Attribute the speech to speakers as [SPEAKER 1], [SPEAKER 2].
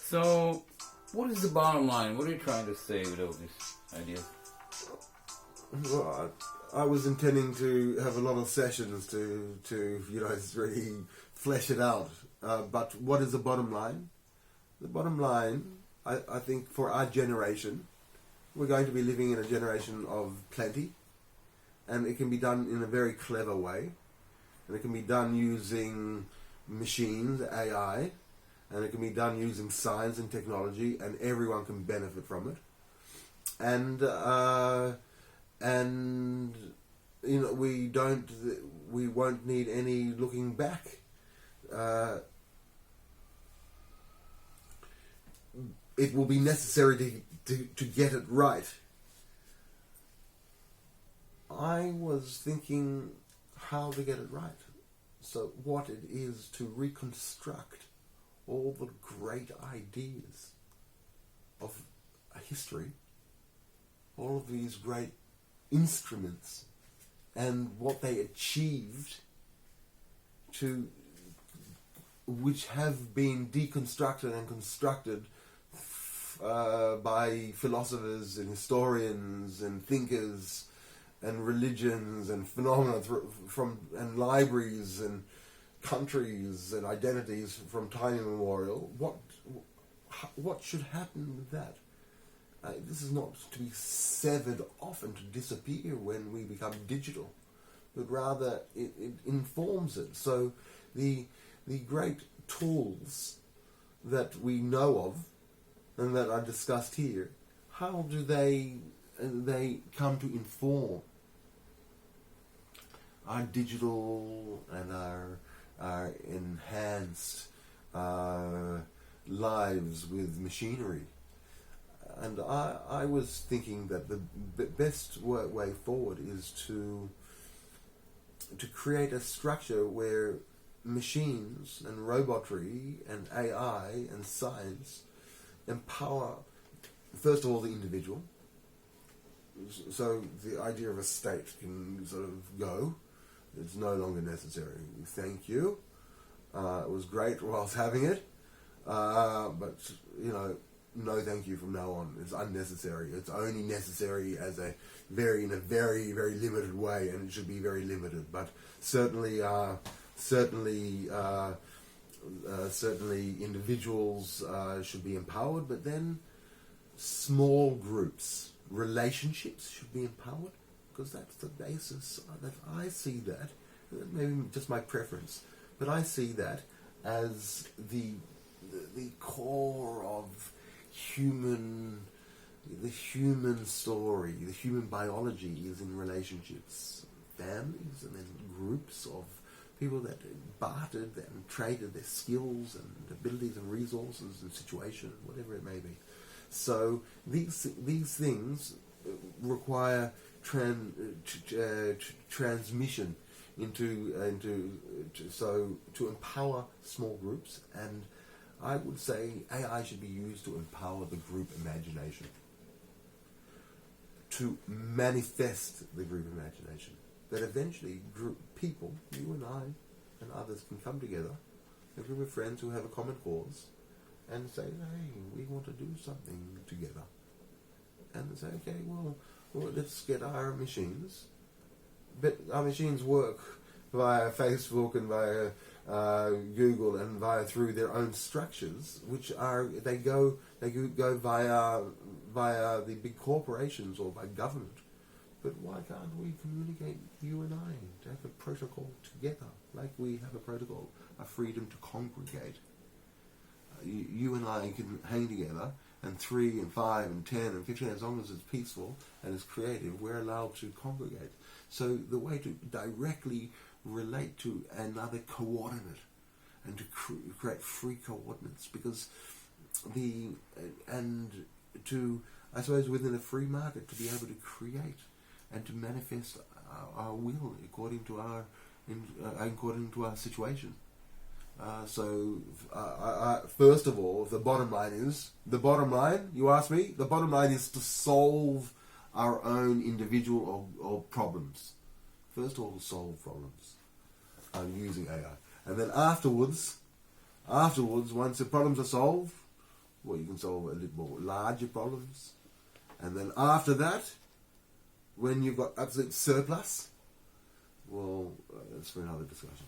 [SPEAKER 1] So, what is the bottom line? What are you trying to say with all these ideas?
[SPEAKER 2] Well, I was intending to have a lot of sessions to really flesh it out. But what is the bottom line? The bottom line, I think, for our generation, we're going to be living in a generation of plenty, and it can be done in a very clever way, and it can be done using machines, AI, and it can be done using science and technology, and everyone can benefit from it. And we won't need any looking back. It will be necessary to get it right. I was thinking how to get it right. So what it is to reconstruct all the great ideas of history, all of these great instruments, and what they achieved, which have been deconstructed and constructed by philosophers and historians and thinkers and religions and phenomena and libraries and countries and identities from time immemorial. What should happen with that? This is not to be severed off and to disappear when we become digital, but rather it informs it. So the great tools that we know of and that are discussed here, how do they come to inform our digital and our enhanced lives with machinery? And I was thinking that the best way forward is to create a structure where machines and robotry and AI and science empower, first of all, the individual. So the idea of a state can sort of go. It's no longer necessary. Thank you. It was great whilst having it. But, no thank you from now on. It's unnecessary. It's only necessary in a very, very limited way, and it should be very limited. But certainly individuals should be empowered, but then small groups, relationships should be empowered, because that's the basis that I see that, maybe just my preference, but I see that as the core of the human story, the human biology is in relationships, families, and then groups of people that bartered and traded their skills and abilities and resources and situation, whatever it may be. So these things require transmission to empower small groups, and I would say AI should be used to empower the group imagination, to manifest the group imagination. That eventually people, you and I and others, can come together, a group of friends who have a common cause, and say, hey, we want to do something together. And say, okay, well, let's get our machines. But our machines work via Facebook and via Google and through their own structures, which they go via the big corporations or by government. But why can't we communicate, you and I, to have a protocol together, like we have a protocol, a freedom to congregate? You and I can hang together, and 3 and 5 and 10 and 15, as long as it's peaceful and it's creative, we're allowed to congregate. So the way to directly relate to another coordinate and to create free coordinates, because I suppose within a free market, to be able to create and to manifest our will according to our situation. First of all, the bottom line, you ask me, the bottom line is to solve our own individual or problems. First of all, to solve problems using AI. And then afterwards, once the problems are solved, well, you can solve a little more larger problems. And then after that, when you've got absolute surplus, well, that's for another discussion.